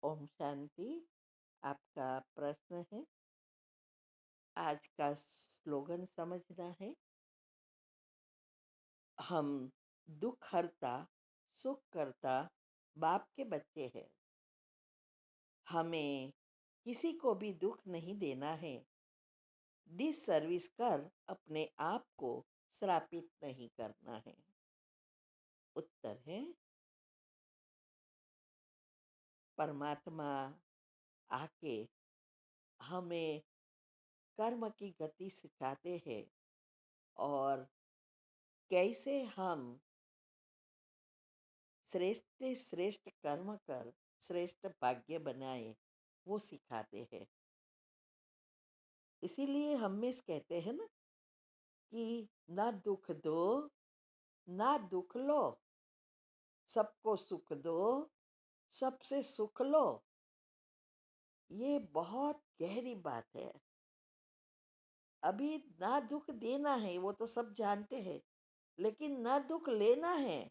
ओम शांति। आपका प्रश्न है, आज का स्लोगन समझना है। हम दुख हरता सुख करता बाप के बच्चे हैं। हमें किसी को भी दुख नहीं देना है। डिसर्विस कर अपने आप को श्रापित नहीं करना है। उत्तर है, परमात्मा आके हमें कर्म की गति सिखाते हैं और कैसे हम श्रेष्ठ श्रेष्ठ कर्म कर श्रेष्ठ भाग्य बनाए, वो सिखाते हैं। इसीलिए हमें कहते हैं ना कि ना दुख दो ना दुख लो, सबको सुख दो सबसे सुख लो। ये बहुत गहरी बात है। अभी ना दुख देना है वो तो सब जानते हैं, लेकिन ना दुख लेना है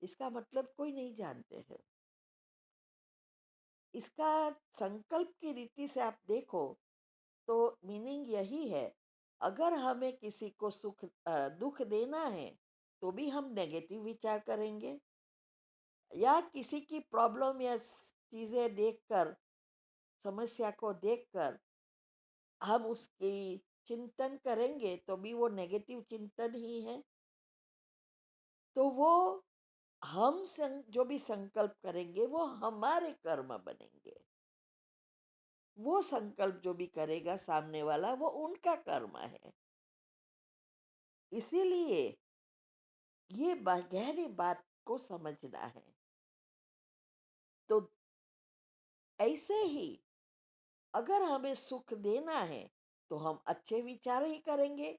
इसका मतलब कोई नहीं जानते हैं। इसका संकल्प की रीति से आप देखो तो मीनिंग यही है, अगर हमें किसी को दुख देना है तो भी हम नेगेटिव विचार करेंगे, या किसी की प्रॉब्लम या चीज़ें देखकर, समस्या को देखकर हम उसकी चिंतन करेंगे तो भी वो नेगेटिव चिंतन ही है। तो वो जो भी संकल्प करेंगे वो हमारे कर्म बनेंगे। वो संकल्प जो भी करेगा सामने वाला वो उनका कर्म है। इसीलिए ये गहरी बात को समझना है। तो ऐसे ही अगर हमें सुख देना है तो हम अच्छे विचार ही करेंगे,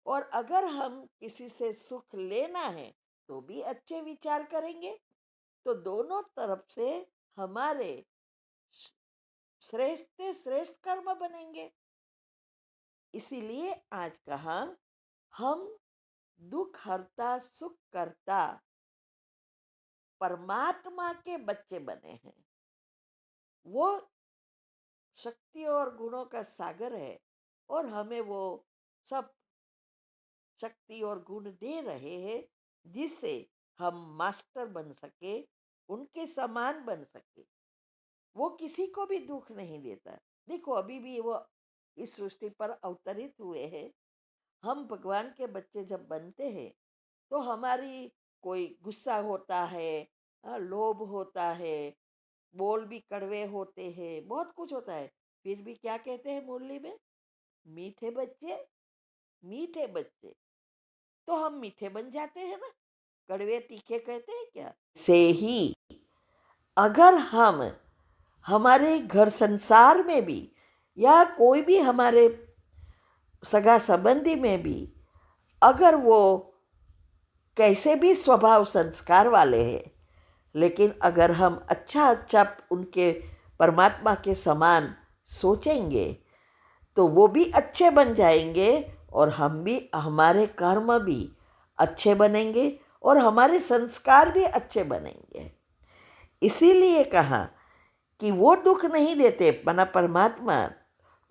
और अगर हम किसी से सुख लेना है तो भी अच्छे विचार करेंगे। तो दोनों तरफ से हमारे श्रेष्ठ श्रेष्ठ कर्म बनेंगे। इसीलिए आज कहा, हम दुख हरता सुख करता परमात्मा के बच्चे बने हैं। वो शक्ति और गुणों का सागर है और हमें वो सब शक्ति और गुण दे रहे हैं जिससे हम मास्टर बन सके, उनके समान बन सके। वो किसी को भी दुख नहीं देता। देखो अभी भी वो इस सृष्टि पर अवतरित हुए हैं। हम भगवान के बच्चे जब बनते हैं तो हमारी कोई गुस्सा होता है, लोभ होता है, बोल भी कड़वे होते हैं, बहुत कुछ होता है। फिर भी क्या कहते हैं मुरली में, मीठे बच्चे मीठे बच्चे। तो हम मीठे बन जाते हैं ना, कड़वे तीखे कहते हैं क्या। से ही अगर हम हमारे घर संसार में भी या कोई भी हमारे सगा संबंधी में भी अगर वो कैसे भी स्वभाव संस्कार वाले हैं, लेकिन अगर हम अच्छा अच्छा उनके परमात्मा के समान सोचेंगे तो वो भी अच्छे बन जाएंगे और हम भी, हमारे कर्म भी अच्छे बनेंगे और हमारे संस्कार भी अच्छे बनेंगे। इसीलिए कहा कि वो दुख नहीं देते मना परमात्मा,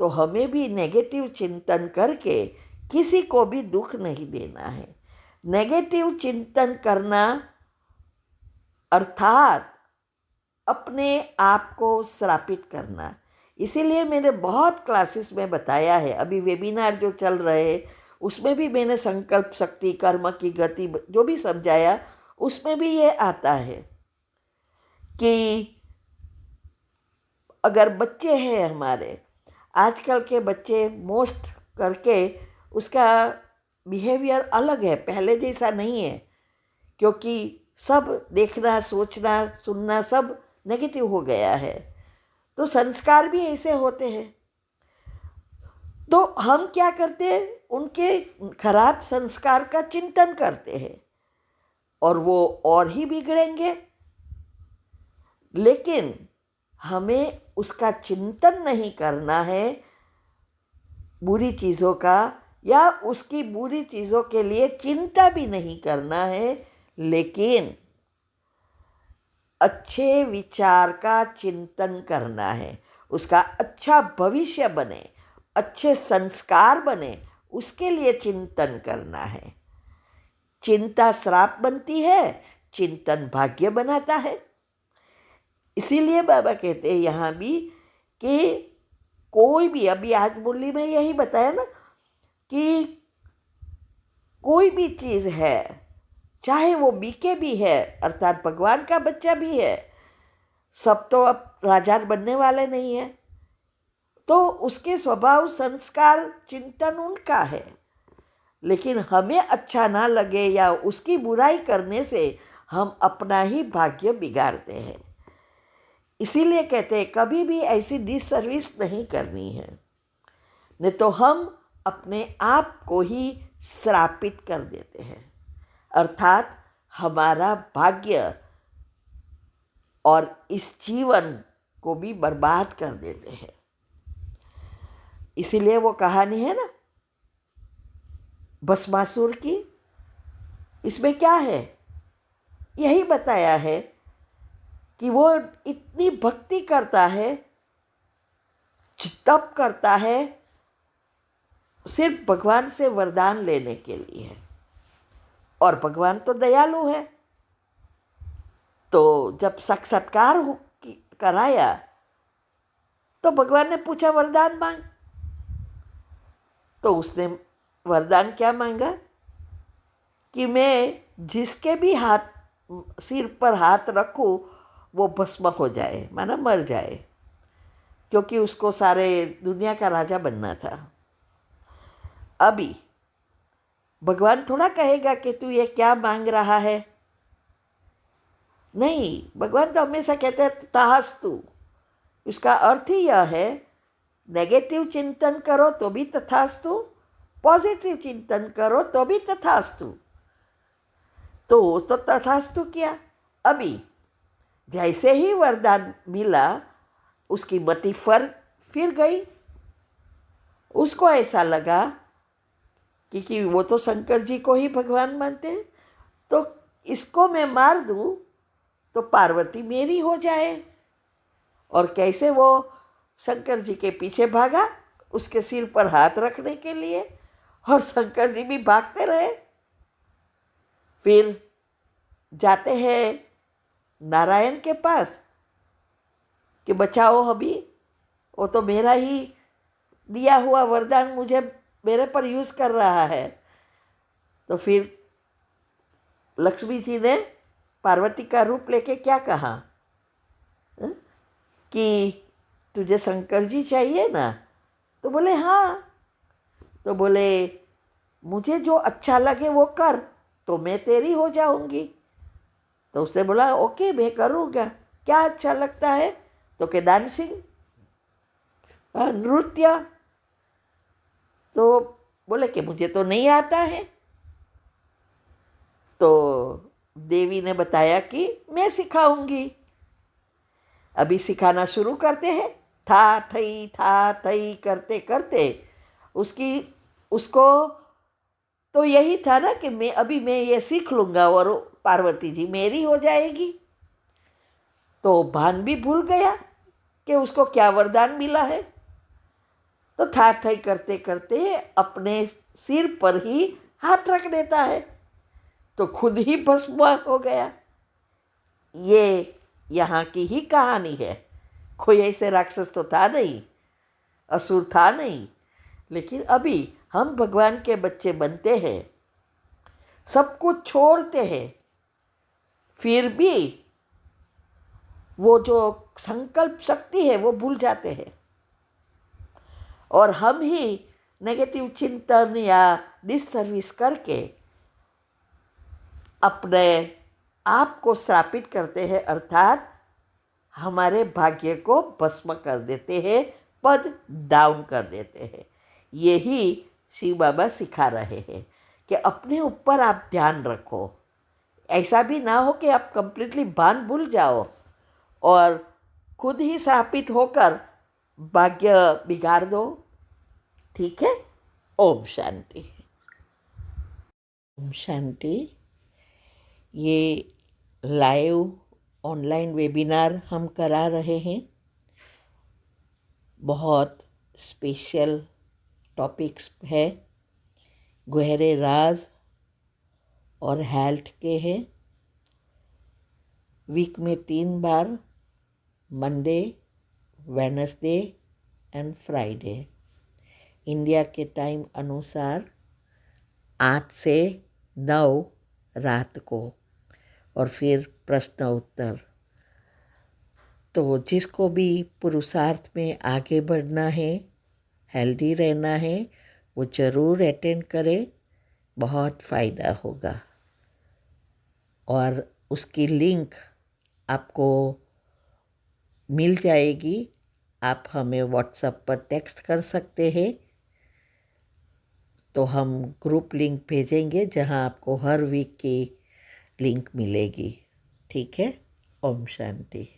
तो हमें भी नेगेटिव चिंतन करके किसी को भी दुख नहीं देना है। नेगेटिव चिंतन करना अर्थात अपने आप को श्रापित करना। इसीलिए मैंने बहुत क्लासेस में बताया है, अभी वेबिनार जो चल रहे हैं उसमें भी मैंने संकल्प शक्ति कर्म की गति जो भी समझाया, उसमें भी ये आता है कि अगर बच्चे हैं हमारे, आजकल के बच्चे मोस्ट करके उसका बिहेवियर अलग है, पहले जैसा नहीं है, क्योंकि सब देखना सोचना सुनना सब नेगेटिव हो गया है। तो संस्कार भी ऐसे होते हैं। तो हम क्या करते हैं, उनके खराब संस्कार का चिंतन करते हैं और वो और ही बिगड़ेंगे। लेकिन हमें उसका चिंतन नहीं करना है बुरी चीज़ों का, या उसकी बुरी चीज़ों के लिए चिंता भी नहीं करना है, लेकिन अच्छे विचार का चिंतन करना है, उसका अच्छा भविष्य बने, अच्छे संस्कार बने, उसके लिए चिंतन करना है। चिंता श्राप बनती है, चिंतन भाग्य बनाता है। इसीलिए बाबा कहते हैं यहाँ भी कि कोई भी, अभी आज मुरली में यही बताया ना कि कोई भी चीज़ है, चाहे वो बीके भी है अर्थात भगवान का बच्चा भी है, सब तो अब राजा बनने वाले नहीं है, तो उसके स्वभाव संस्कार चिंतन उनका है। लेकिन हमें अच्छा ना लगे या उसकी बुराई करने से हम अपना ही भाग्य बिगाड़ते हैं। इसीलिए कहते हैं कभी भी ऐसी डिसर्विस नहीं करनी है, नहीं तो हम अपने आप को ही श्रापित कर देते हैं, अर्थात हमारा भाग्य और इस जीवन को भी बर्बाद कर देते हैं। इसीलिए वो कहानी है ना भस्मासुर की, इसमें क्या है, यही बताया है कि वो इतनी भक्ति करता है, तप करता है, सिर्फ भगवान से वरदान लेने के लिए। और भगवान तो दयालु है, तो जब साक्षात्कार कराया तो भगवान ने पूछा वरदान मांग, तो उसने वरदान क्या मांगा कि मैं जिसके भी हाथ सिर पर हाथ रखूं वो भस्म हो जाए, माना मर जाए, क्योंकि उसको सारे दुनिया का राजा बनना था। अभी भगवान थोड़ा कहेगा कि तू ये क्या मांग रहा है, नहीं, भगवान तो हमेशा कहते हैं तथास्तु। इसका अर्थ ही यह है, नेगेटिव चिंतन करो तो भी तथास्तु, पॉजिटिव चिंतन करो तो भी तथास्तु। तो तथास्तु किया। अभी जैसे ही वरदान मिला उसकी मति फिर गई। उसको ऐसा लगा कि वो तो शंकर जी को ही भगवान मानते हैं, तो इसको मैं मार दूं तो पार्वती मेरी हो जाए। और कैसे वो शंकर जी के पीछे भागा उसके सिर पर हाथ रखने के लिए, और शंकर जी भी भागते रहे। फिर जाते हैं नारायण के पास कि बचाओ, अभी वो तो मेरा ही दिया हुआ वरदान मुझे मेरे पर यूज़ कर रहा है। तो फिर लक्ष्मी जी ने पार्वती का रूप लेके क्या कहा कि तुझे शंकर जी चाहिए ना, तो बोले हाँ। तो बोले मुझे जो अच्छा लगे वो कर, तो मैं तेरी हो जाऊंगी। तो उसने बोला ओके मैं करूँगा, क्या अच्छा लगता है, तो के डांसिंग, नृत्य। तो बोले कि मुझे तो नहीं आता है। तो देवी ने बताया कि मैं सिखाऊंगी। अभी सिखाना शुरू करते हैं, था थई करते करते उसको तो यही था ना कि मैं ये सीख लूँगा और पार्वती जी मेरी हो जाएगी। तो भान भी भूल गया कि उसको क्या वरदान मिला है। तो था थई करते करते अपने सिर पर ही हाथ रख देता है, तो खुद ही भस्म हो गया। ये यहाँ की ही कहानी है, कोई ऐसे राक्षस तो था नहीं, असुर था नहीं। लेकिन अभी हम भगवान के बच्चे बनते हैं, सब कुछ छोड़ते हैं, फिर भी वो जो संकल्प शक्ति है वो भूल जाते हैं, और हम ही नेगेटिव चिंतन या डिससर्विस करके अपने आप को श्रापित करते हैं, अर्थात हमारे भाग्य को भस्म कर देते हैं, पद डाउन कर देते हैं। यही शिव बाबा सिखा रहे हैं कि अपने ऊपर आप ध्यान रखो, ऐसा भी ना हो कि आप कंप्लीटली भान भूल जाओ और खुद ही श्रापित होकर भाग्य बिगाड़ दो। ठीक है। ओम शांति। ओम शांति। ये लाइव ऑनलाइन वेबिनार हम करा रहे हैं। बहुत स्पेशल टॉपिक्स है, गहरे राज और हेल्थ के हैं। वीक में 3 बार, Monday, Wednesday and Friday, India के टाइम अनुसार 8 से 9 रात को, और फिर प्रश्न उत्तर। तो जिसको भी पुरुषार्थ में आगे बढ़ना है, हेल्दी रहना है, वो ज़रूर अटेंड करे, बहुत फ़ायदा होगा। और उसकी लिंक आपको मिल जाएगी, आप हमें व्हाट्सएप पर टेक्स्ट कर सकते हैं, तो हम ग्रुप लिंक भेजेंगे जहां आपको हर वीक की लिंक मिलेगी। ठीक है। ओम शांति।